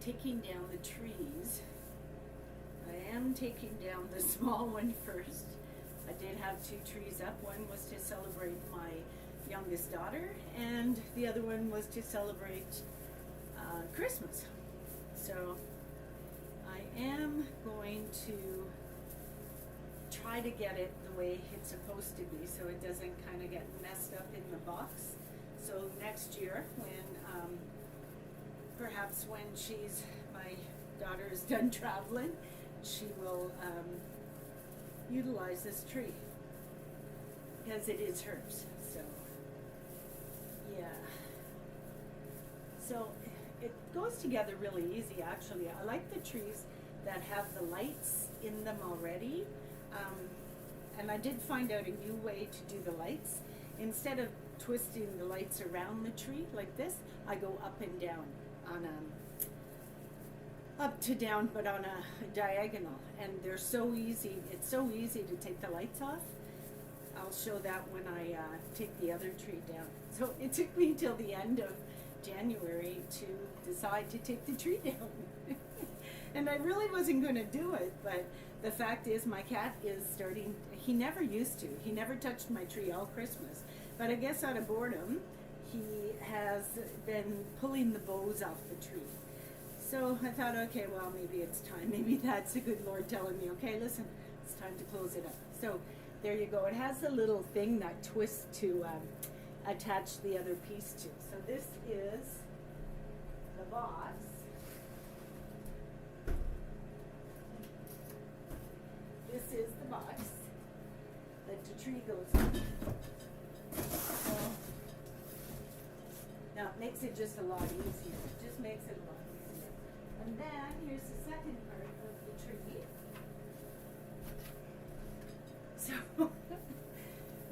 taking down the trees. I am taking down the small one first. I did have 2 trees up. One was to celebrate my youngest daughter, and the other one was to celebrate Christmas. So I am going to try to get it the way it's supposed to be so it doesn't kind of get messed up in the box. So next year, when perhaps when my daughter is done traveling, she will utilize this tree because it is hers. So yeah, so it goes together really easy actually. I like the trees that have the lights in them already, and I did find out a new way to do the lights. Instead of twisting the lights around the tree like this, I go up and down on up to down, but on a diagonal, and they're so easy. It's so easy to take the lights off. I'll show that when I take the other tree down. So it took me till the end of January to decide to take the tree down. And I really wasn't going to do it, but the fact is my cat is starting, he never used to. He never touched my tree all Christmas. But I guess out of boredom, he has been pulling the boughs off the tree. So I thought, okay, well, maybe it's time. Maybe that's the good Lord telling me, okay, listen, it's time to close it up. So there you go. It has a little thing that twists to attach the other piece to. So this is the box. This is the box that the tree goes in. So, now it makes it just a lot easier. It just makes it a lot easier. And then here's the second part of the tree. So,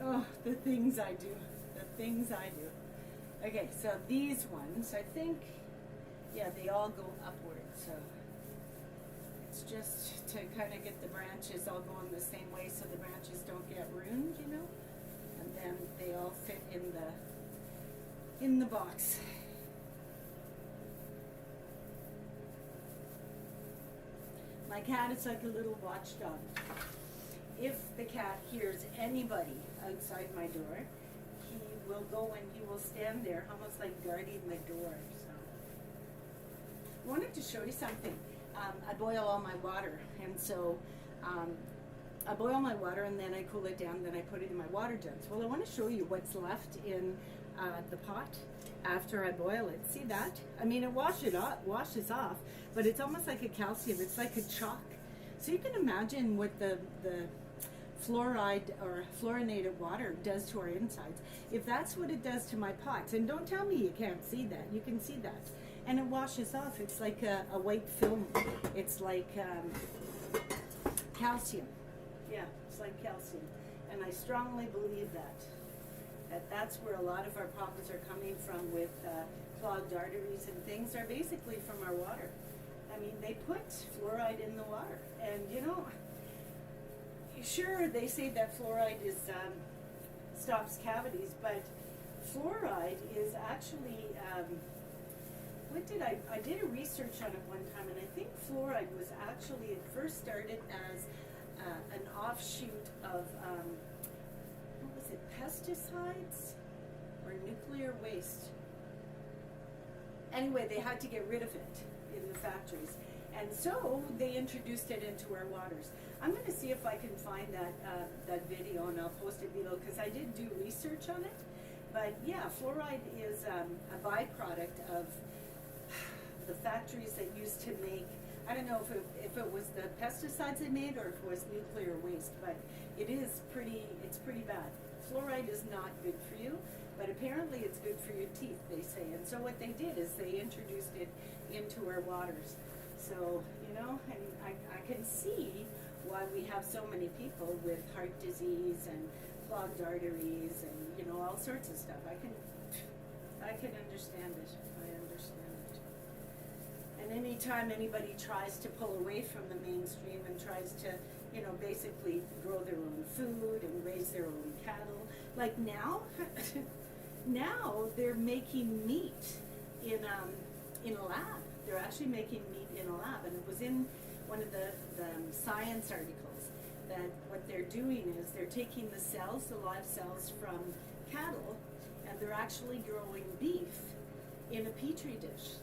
oh, the things I do. The things I do. Okay, so these ones, I think, yeah, they all go upward. So it's just to kind of get the branches all going the same way so the branches don't get ruined, you know? And then they all fit in the box. My cat is like a little watchdog. If the cat hears anybody outside my door, he will go and he will stand there almost like guarding the door. So I wanted to show you something. I boil all my water, and so I boil my water and then I cool it down, then I put it in my water jugs. Well, I want to show you what's left in the pot after I boil it. See that? I mean, it washes off, but it's almost like a calcium. It's like a chalk. So you can imagine what the fluoride or fluorinated water does to our insides. If that's what it does to my pots, and don't tell me you can't see that. You can see that. And it washes off. It's like a white film. It's like calcium. Yeah, it's like calcium. And I strongly believe that's where a lot of our problems are coming from with clogged arteries and things are basically from our water. I mean, they put fluoride in the water. And, you know, sure, they say that fluoride is stops cavities, but fluoride is actually, I did a research on it one time, and I think fluoride was actually, it first started as an offshoot of, what was it, pesticides or nuclear waste. Anyway, they had to get rid of it in the factories. And so they introduced it into our waters. I'm going to see if I can find that video, and I'll post it below because I did do research on it. But yeah, fluoride is a byproduct of the factories that used to make, I don't know if it was the pesticides they made or if it was nuclear waste, but it's pretty bad. Fluoride is not good for you, but apparently it's good for your teeth, they say. And so what they did is they introduced it into our waters. So, you know, and I can see why we have so many people with heart disease and clogged arteries and, you know, all sorts of stuff. I can understand it. I understand it. And anytime anybody tries to pull away from the mainstream and tries to, you know, basically grow their own food and raise their own cattle, like now, now they're making meat in a lab. they're actually making meat in a lab, and it was in one of the science articles that what they're doing is they're taking the cells, the live cells from cattle, and they're actually growing beef in a petri dish.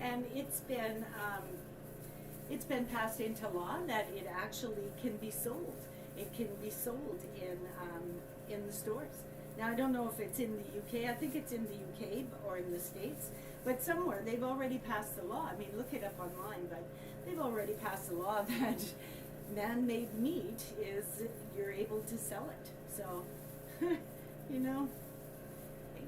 And it's been passed into law that it actually can be sold. It can be sold in the stores. Now, I don't know if it's in the UK. I think it's in the UK or in the States, but somewhere they've already passed the law. I mean, look it up online, but they've already passed the law that man-made meat is, you're able to sell it. So, you know,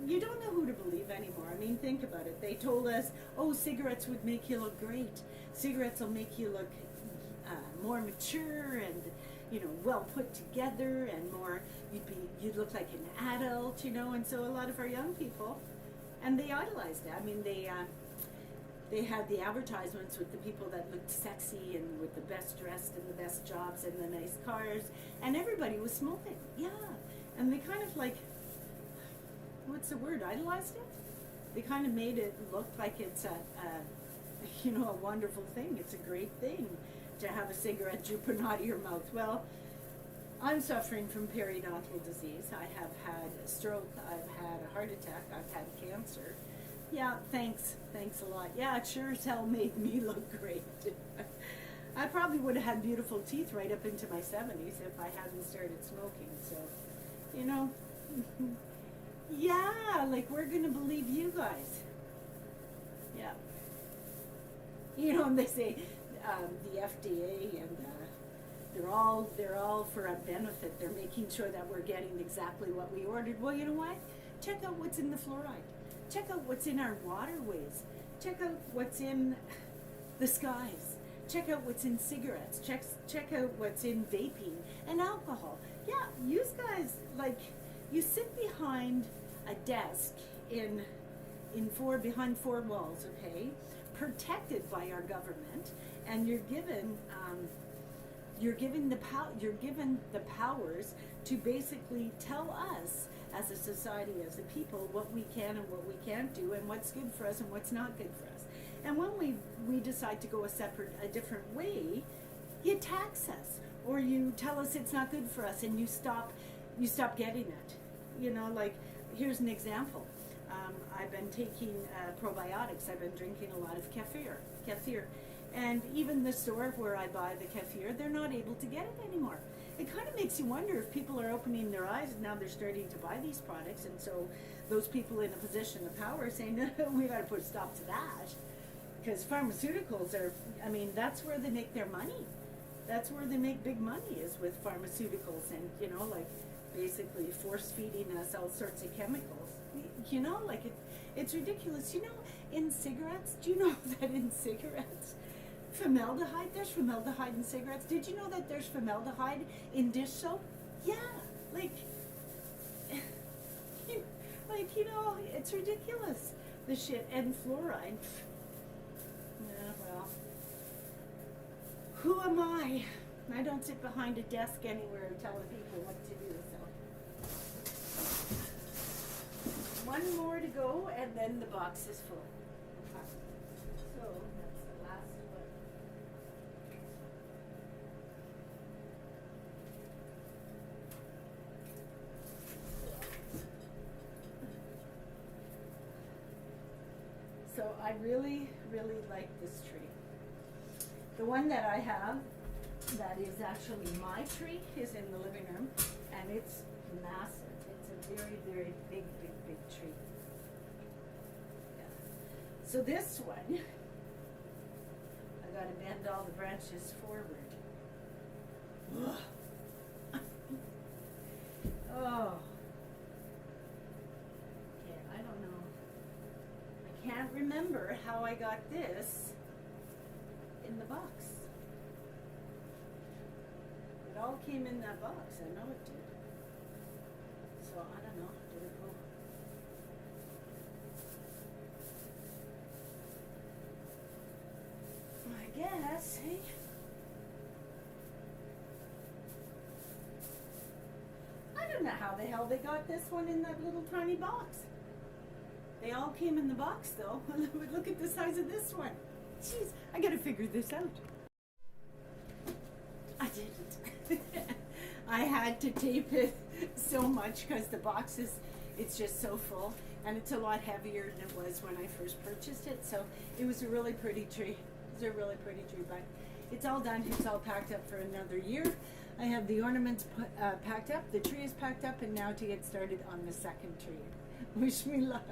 you don't know who to believe anymore. I mean, think about it. They told us, oh, cigarettes would make you look great. Cigarettes will make you look more mature and, you know, well put together, and more, you'd look like an adult, you know. And so a lot of our young people, and they idolized it. I mean, they had the advertisements with the people that looked sexy and with the best dressed and the best jobs and the nice cars, and everybody was smoking. Yeah, and they kind of like, what's the word, idolized it? They kind of made it look like it's a wonderful thing. It's a great thing to have a cigarette drooping out of your mouth. Well, I'm suffering from periodontal disease. I have had a stroke. I've had a heart attack. I've had cancer. Yeah, thanks a lot. Yeah, it sure as hell made me look great. I probably would have had beautiful teeth right up into my 70s if I hadn't started smoking. So, you know, yeah, like, we're gonna believe you guys. Yeah. You know, and they say the FDA and they're all for a benefit. They're making sure that we're getting exactly what we ordered. Well, you know what? Check out what's in the fluoride. Check out what's in our waterways. Check out what's in the skies. Check out what's in cigarettes. Check out what's in vaping and alcohol. Yeah, you guys, like, you sit behind a desk behind four walls, okay, protected by our government, and you're given the powers to basically tell us as a society, as a people, what we can and what we can't do, and what's good for us and what's not good for us. And when we decide to go a different way, you tax us, or you tell us it's not good for us, and you stop getting it. You know, like, here's an example. I've been taking probiotics. I've been drinking a lot of kefir. And even the store where I buy the kefir, they're not able to get it anymore. It kind of makes you wonder if people are opening their eyes, and now they're starting to buy these products, and so those people in a position of power are saying, no, we got to put a stop to that. Because pharmaceuticals are, I mean, that's where they make their money. That's where they make big money, is with pharmaceuticals, and, you know, like, basically force feeding us all sorts of chemicals. You know, like, it's ridiculous. You know, in cigarettes, do you know that in cigarettes, formaldehyde, there's formaldehyde in cigarettes? Did you know that there's formaldehyde in dish soap? Yeah, like, you know, it's ridiculous, the shit. And fluoride. Yeah, well, who am I? I don't sit behind a desk anywhere telling people what to do, so. One more to go, and then the box is full. So, that's the last one. So, I really, really like this tree. The one that I have, that is actually my tree, is in the living room, and it's massive. It's a very, very big tree. Yeah. So this one, I gotta bend all the branches forward. Oh. Okay, I don't know. I can't remember how I got this in the box. It all came in that box, I know it did. So I don't know, did it go? I guess, hey? I don't know how the hell they got this one in that little tiny box. They all came in the box though. Look at the size of this one. Jeez, I gotta figure this out. I didn't. I had to tape it so much because the box is, it's just so full, and it's a lot heavier than it was when I first purchased it. So it was a really pretty tree. It was a really pretty tree, but it's all done. It's all packed up for another year. I have the ornaments packed up, the tree is packed up, and now to get started on the second tree. Wish me luck.